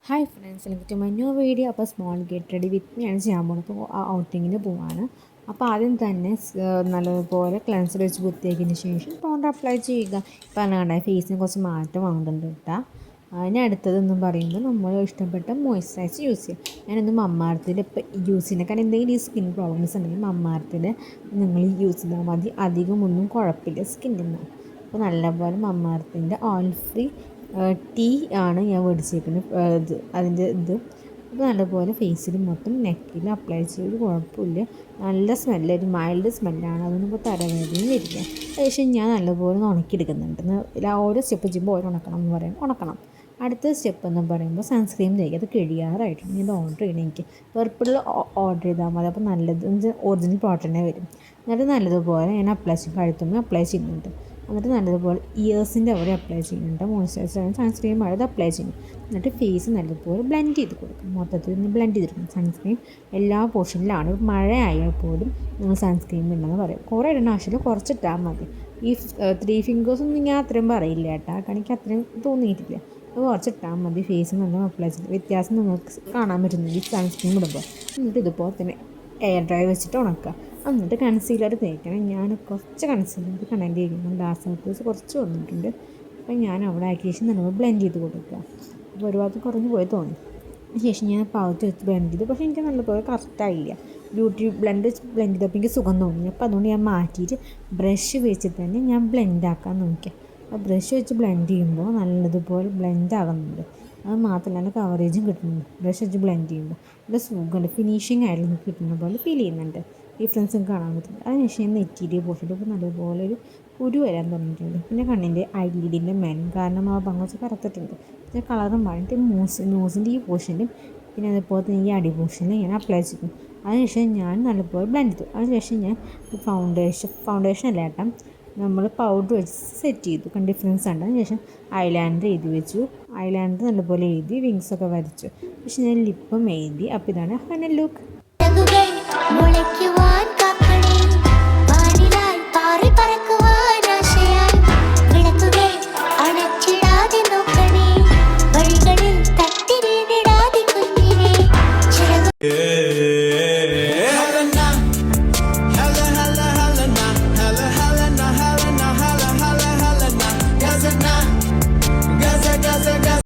Hi friends, എനിക്ക് to my new video. അപ്പോൾ small get ready with me ആണ് ചെയ്യാൻ പോകുന്നത്. അപ്പോൾ ഔട്ടിങ്ങിന് പോവാണ്. അപ്പോൾ ആദ്യം തന്നെ നല്ലതുപോലെ ക്ലെൻസർ വെച്ച് കുത്തിയേക്കിന് ശേഷം ടോണർ അപ്ലൈ ചെയ്യുക. ഇപ്പോൾ കണ്ടാൽ ഫേസിന് കുറച്ച് മാറ്റം വന്നിട്ടുണ്ട് കേട്ടോ. അതിന് അടുത്തതെന്ന് പറയുമ്പോൾ നമ്മൾ ഇഷ്ടപ്പെട്ട മോയ്സ്ചറൈസർ യൂസ് ചെയ്യും. ഞാനിന്ന് മമ്മാർത്തിൽ ഇപ്പോൾ യൂസ് ചെയ്യുന്നത്, കാരണം എന്തെങ്കിലും ഈ സ്കിൻ പ്രോബ്ലംസ് ഉണ്ടെങ്കിൽ മമ്മാർത്തിൽ നിങ്ങൾ യൂസ് ചെയ്താൽ മതി. അധികമൊന്നും കുഴപ്പമില്ല സ്കിന്നിന്. അപ്പോൾ നല്ലപോലെ മമ്മാർത്തിൻ്റെ ഓയിൽ ഫ്രീ ടീ ആണ് ഞാൻ മേടിച്ചേക്കുന്നത്. അതിൻ്റെ അപ്പോൾ നല്ലപോലെ ഫേസിൽ മൊത്തം നെക്കിൽ അപ്ലൈ ചെയ്ത് കുഴപ്പമില്ല. നല്ല സ്മെല്ല്, ഒരു മൈൽഡ് സ്മെല്ലാണ്. അതൊന്നും തലവേദനയും വരില്ല. ശേഷം ഞാൻ നല്ലപോലെ ഉണക്കിയെടുക്കുന്നുണ്ട്. ഓരോ സ്റ്റെപ്പ് ചെയ്യുമ്പോൾ ഓരോ ഉണക്കണം എന്ന് പറയാം, ഉണക്കണം. അടുത്ത സ്റ്റെപ്പ് എന്ന് പറയുമ്പോൾ സൺസ്ക്രീൻ തേക്കുക. അത് കഴിയാറായിട്ടുണ്ട്. ഇത് ഓർഡർ ചെയ്യണം. എനിക്ക് പർപ്പിളിൽ ഓർഡർ ചെയ്താൽ മതി. അപ്പോൾ നല്ലത് ഒറിജിനൽ പ്രോഡക്റ്റ് തന്നെ വരും. എന്നിട്ട് നല്ലതുപോലെ ഞാൻ അപ്ലൈ ചെയ്യും, കഴുത്തുമ്പോൾ അപ്ലൈ ചെയ്യുന്നുണ്ട്. എന്നിട്ട് നല്ലതുപോലെ ഇയേഴ്സിൻ്റെ അവിടെ അപ്ലൈ ചെയ്യുന്നുണ്ട്. മോയ്സ്ചറൈസർ സൺസ്ക്രീം അത് അപ്ലൈ ചെയ്യും. എന്നിട്ട് ഫേസ് നല്ലതുപോലെ ബ്ലെൻഡ് ചെയ്ത് കൊടുക്കും. മൊത്തത്തിൽ ഒന്ന് ബ്ലെൻഡ് ചെയ്തെടുക്കും. സൺസ്ക്രീൻ എല്ലാ പോർഷനിലാണ്. മഴ ആയാൽ പോലും നിങ്ങൾ സൺസ്ക്രീൻ ഉണ്ടെന്ന് പറയും. കുറേ ഇടണ ആവശ്യമില്ല, കുറച്ചിട്ടാൽ മതി. ഈ 3 ഫിംഗേഴ്സൊന്നും ഞാൻ അത്രയും പറയില്ല കേട്ടോ, കാരണം എനിക്ക് അത്രയും തോന്നിയിട്ടില്ല. അത് കുറച്ചിട്ടാൽ മതി. ഫേസ് നല്ല അപ്ലൈ ചെയ്ത് വ്യത്യാസം നിങ്ങൾക്ക് കാണാൻ പറ്റുന്നുണ്ട് ഈ സൺസ്ക്രീൻ ഇടുമ്പോൾ. എന്നിട്ട് ഇതുപോലെ തന്നെ എയർ ഡ്രൈ വെച്ചിട്ട് ഉണക്കുക. എന്നിട്ട് കൺസീലർ തേക്കണം. ഞാൻ കുറച്ച് കൺസീലർ കണ്ടൻറ്റ് ചെയ്യുന്നു. ഡാർക്ക് സർക്കിൾസ് കുറച്ച് വന്നിട്ടുണ്ട്. അപ്പോൾ ഞാൻ അവിടെ ആക്കിയ ശേഷം നമ്മൾ ബ്ലെൻഡ് ചെയ്ത് കൊടുക്കുക. അപ്പോൾ ഒരു ഭാഗത്ത് കുറഞ്ഞ് പോയി തോന്നി. ശേഷം ഞാൻ പൗച്ച് വെച്ച് ബ്ലെൻഡ് ചെയ്തു. പക്ഷേ എനിക്ക് നല്ലപോലെ കറക്റ്റായില്ല. ബ്ലെൻഡ് ചെയ്തപ്പോൾ എനിക്ക് സുഖം തോന്നി. അപ്പോൾ അതുകൊണ്ട് ഞാൻ മാറ്റിയിട്ട് ബ്രഷ് വെച്ചിട്ട് തന്നെ ഞാൻ ബ്ലെൻഡ് ആക്കാൻ നോക്കി. അപ്പോൾ ബ്രഷ് വെച്ച് ബ്ലെൻഡ് ചെയ്യുമ്പോൾ നല്ലതുപോലെ ബ്ലെൻഡ് ആകുന്നുണ്ട്. അത് മാത്രമല്ല കവറേജും കിട്ടുന്നുണ്ട്. ബ്രഷ് വെച്ച് ബ്ലെൻഡ് ചെയ്യുമ്പോൾ നല്ല സുഖമുണ്ട്. ഫിനിഷിങ് ആയാലും കിട്ടുന്ന പോലെ ഫീൽ ചെയ്യുന്നുണ്ട്. ഡിഫറൻസും കാണാൻ പറ്റുന്നുണ്ട്. അതിനുശേഷം ഞാൻ നെറ്റിയിൽ പോയിട്ട് ഇപ്പോൾ നല്ലപോലെ ഒരു കുരു വരാൻ തുടങ്ങിയിട്ടുണ്ട്. പിന്നെ കണ്ണിൻ്റെ ഐലിഡിൻ്റെ മേലും, കാരണം ആ ഭംഗിച്ച് കറുത്തിട്ടുണ്ട്. പിന്നെ കളറും മാറിയിട്ട് നോസിൻ്റെ ഈ പോർഷനിലും പിന്നെ അതുപോലെ തന്നെ ഈ അടി പോർഷനിലും ഞാൻ അപ്ലൈ ചെയ്തു. അതിനുശേഷം ഞാൻ നല്ലപോലെ ബ്ലെൻഡ് ചെയ്തു. അതിനുശേഷം ഞാൻ ഫൗണ്ടേഷൻ അല്ല ഏട്ടാ, നമ്മൾ പൗഡർ വെച്ച് സെറ്റ് ചെയ്തു. ഡിഫറൻസ് ഉണ്ട്. അതിനുശേഷം ഐലാൻഡർ എഴുതി വെച്ചു. ഐലാൻഡർ നല്ലപോലെ എഴുതി വിങ്സൊക്കെ വരച്ചു. പക്ഷെ ഞാൻ ലിപ്പും എഴുതി. അപ്പോൾ ഇതാണ് ഫൈനൽ ലുക്ക്.